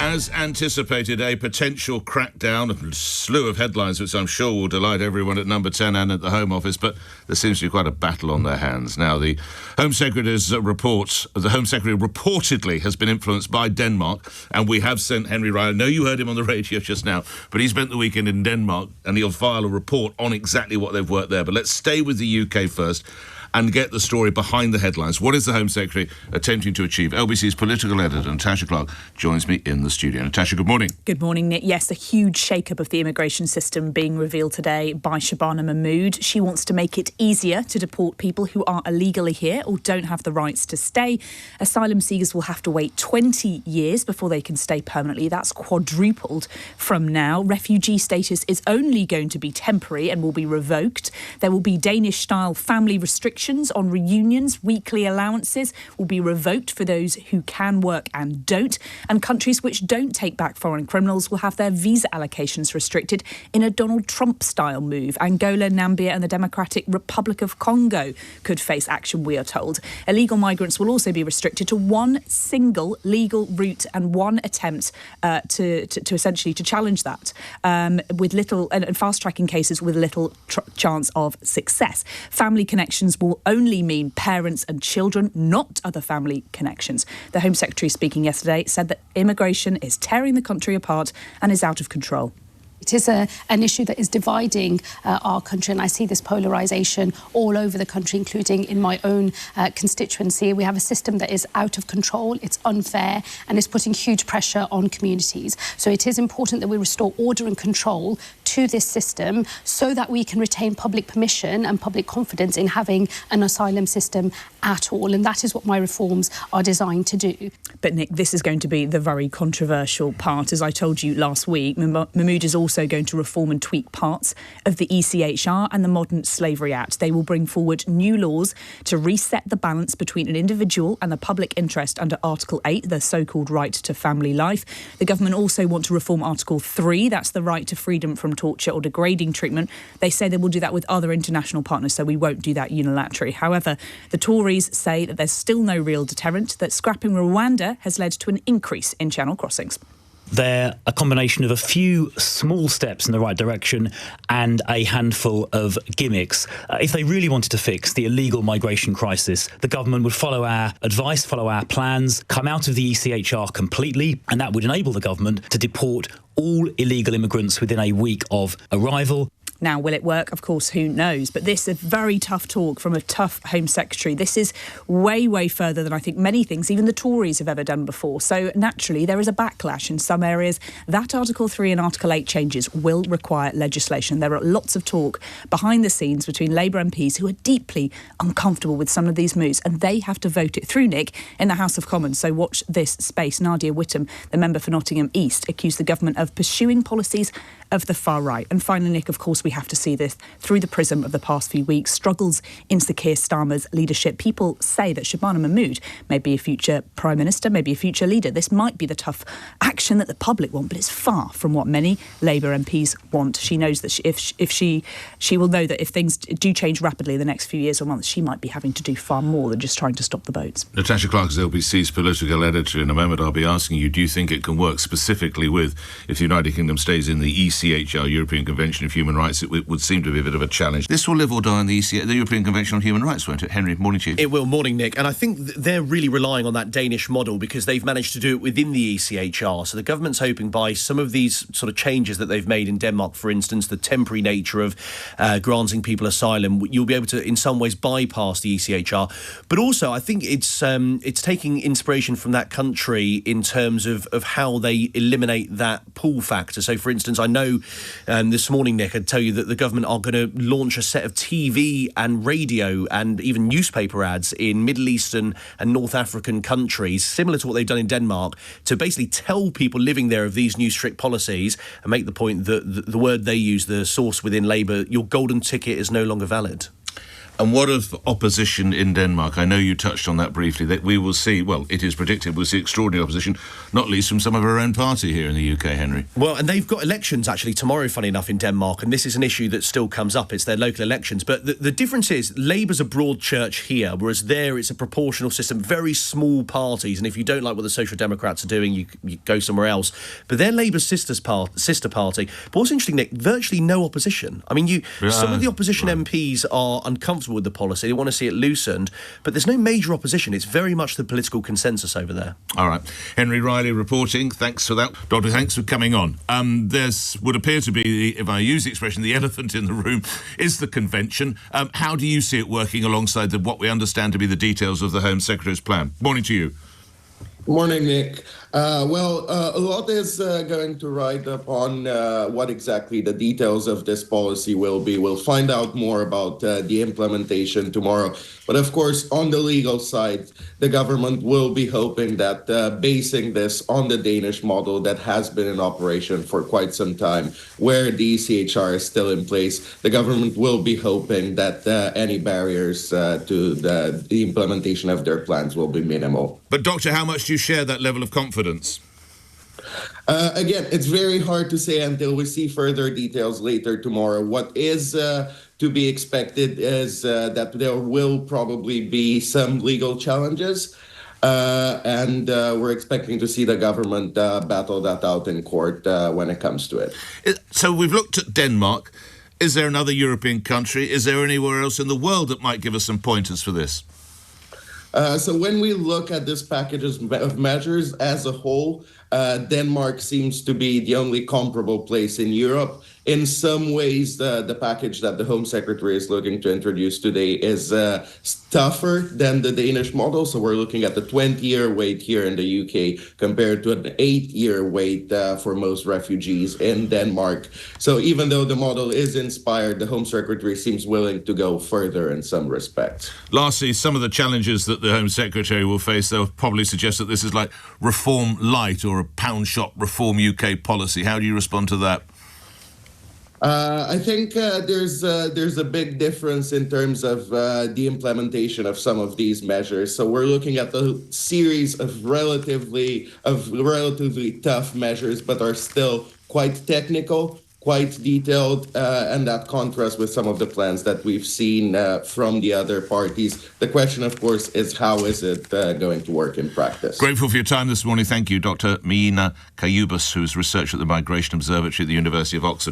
As anticipated, a potential crackdown, a slew of headlines which I'm sure will delight everyone at Number 10 and at the Home Office, but there seems to be quite a battle on their hands. Now, the Home Secretary's reports, the Home Secretary reportedly has been influenced by Denmark, and we have sent Henry Ryan. I know you heard him on the radio just now, but he spent the weekend in Denmark, and he'll file a report on exactly what they've worked there. But let's stay with the UK first and get the story behind the headlines. What is the Home Secretary attempting to achieve? LBC's political editor, Natasha joins me in the studio. Natasha, good morning. Good morning, Nick. Yes, a huge shake-up of the immigration system being revealed today by Shabana Mahmood. She wants to make it easier to deport people who are illegally here or don't have the rights to stay. Asylum seekers will have to wait 20 years before they can stay permanently. That's quadrupled from now. Refugee status is only going to be temporary and will be revoked. There will be Danish-style family restrictions on reunions. Weekly allowances will be revoked for those who can work and don't. And countries which don't take back foreign criminals will have their visa allocations restricted in a Donald Trump-style move. Angola, Namibia and the Democratic Republic of Congo could face action, we are told. Illegal migrants will also be restricted to one single legal route and one attempt to essentially to challenge that with little and fast-tracking cases with little chance of success. Family connections will only mean parents and children, not other family connections. The Home Secretary speaking yesterday said that immigration is tearing the country apart and is out of control. It is an issue that is dividing our country, and I see this polarisation all over the country, including in my own constituency. We have a system that is out of control, it's unfair, and is putting huge pressure on communities. So it is important that we restore order and control to this system so that we can retain public permission and public confidence in having an asylum system at all. And that is what my reforms are designed to do. But Nick, this is going to be the very controversial part. As I told you last week, Mahmood is also going to reform and tweak parts of the ECHR and the Modern Slavery Act. They will bring forward new laws to reset the balance between an individual and the public interest under Article 8, the so-called right to family life. The government also want to reform Article 3, that's the right to freedom from torture or degrading treatment. They say they will do that with other international partners, so we won't do that unilaterally. However, the Tories say that there's still no real deterrent, that scrapping Rwanda has led to an increase in channel crossings. They're a combination of a few small steps in the right direction and a handful of gimmicks. If they really wanted to fix the illegal migration crisis, the government would follow our advice, follow our plans, come out of the ECHR completely, and that would enable the government to deport all illegal immigrants within a week of arrival. Now, will it work? Of course, who knows? But this is very tough talk from a tough Home Secretary. This is way, way further than I think many things, even the Tories, have ever done before. So naturally, there is a backlash in some areas. That Article 3 and Article 8 changes will require legislation. There are lots of talk behind the scenes between Labour MPs who are deeply uncomfortable with some of these moves, and they have to vote it through, Nick, in the House of Commons. So watch this space. Nadia Whittome, the member for Nottingham East, accused the government of pursuing policies of the far right. And finally, Nick, of course, we have to see this through the prism of the past few weeks. Struggles in Sir Keir Starmer's leadership. People say that Shabana Mahmood may be a future Prime Minister, maybe a future leader. This might be the tough action that the public want, but it's far from what many Labour MPs want. She knows that she will know that if things do change rapidly in the next few years or months, she might be having to do far more than just trying to stop the boats. Natasha Clark is LBC's political editor. In a moment, I'll be asking you, do you think it can work specifically with, if the United Kingdom stays in the ECHR, European Convention of Human Rights? It would seem to be a bit of a challenge. This will live or die in the European Convention on Human Rights, won't it? Henry, morning to you. It will. Morning, Nick. And I think they're really relying on that Danish model because they've managed to do it within the ECHR. So the government's hoping by some of these sort of changes that they've made in Denmark, for instance, the temporary nature of granting people asylum, you'll be able to, in some ways, bypass the ECHR. But also, I think it's taking inspiration from that country in terms of how they eliminate that pull factor. So, for instance, I know this morning, Nick, I'd tell you that the government are going to launch a set of TV and radio and even newspaper ads in Middle Eastern and North African countries, similar to what they've done in Denmark, to basically tell people living there of these new strict policies and make the point that the word they use, the source within Labour, your golden ticket is no longer valid. And what of opposition in Denmark? I know you touched on that briefly, that we will see, well, it is predicted we'll see extraordinary opposition, not least from some of our own party here in the UK, Henry. Well, and they've got elections actually tomorrow, funny enough, in Denmark, and this is an issue that still comes up. It's their local elections. But the difference is Labour's a broad church here, whereas there it's a proportional system, very small parties, and if you don't like what the Social Democrats are doing, you go somewhere else. But they're Labour's sister party. But what's interesting, Nick, virtually no opposition. I mean, some of the opposition MPs are uncomfortable with the policy. They want to see it loosened, but there's no major opposition. It's very much the political consensus over there. All right. Henry Riley reporting. Thanks for that. Doctor, thanks for coming on. There's would appear to be, if I use the expression, the elephant in the room is the convention. How do you see it working alongside what we understand to be the details of the Home Secretary's plan? Morning to you. Morning, Nick. A lot is going to ride upon what exactly the details of this policy will be. We'll find out more about the implementation tomorrow. But of course, on the legal side, the government will be hoping that basing this on the Danish model that has been in operation for quite some time, where the ECHR is still in place, the government will be hoping that any barriers to the implementation of their plans will be minimal. But, Doctor, how much do you share that level of confidence? Again, it's very hard to say until we see further details later tomorrow. What is to be expected is that there will probably be some legal challenges, and we're expecting to see the government battle that out in court when it comes to it. So we've looked at Denmark. Is there another European country? Is there anywhere else in the world that might give us some pointers for this? So when we look at this package of measures as a whole, Denmark seems to be the only comparable place in Europe. In some ways, the package that the Home Secretary is looking to introduce today is tougher than the Danish model. So we're looking at the 20-year wait here in the UK compared to an 8-year wait for most refugees in Denmark. So even though the model is inspired, the Home Secretary seems willing to go further in some respects. Lastly, some of the challenges that the Home Secretary will face, they'll probably suggest that this is like reform light or a pound shop reform UK policy. How do you respond to that? I think there's a big difference in terms of the implementation of some of these measures. So we're looking at a series of relatively tough measures, but are still quite technical, quite detailed, and that contrasts with some of the plans that we've seen from the other parties. The question, of course, is how is it going to work in practice? Grateful for your time this morning. Thank you, Dr. Mihnea Cuibus, who's researcher at the Migration Observatory at the University of Oxford.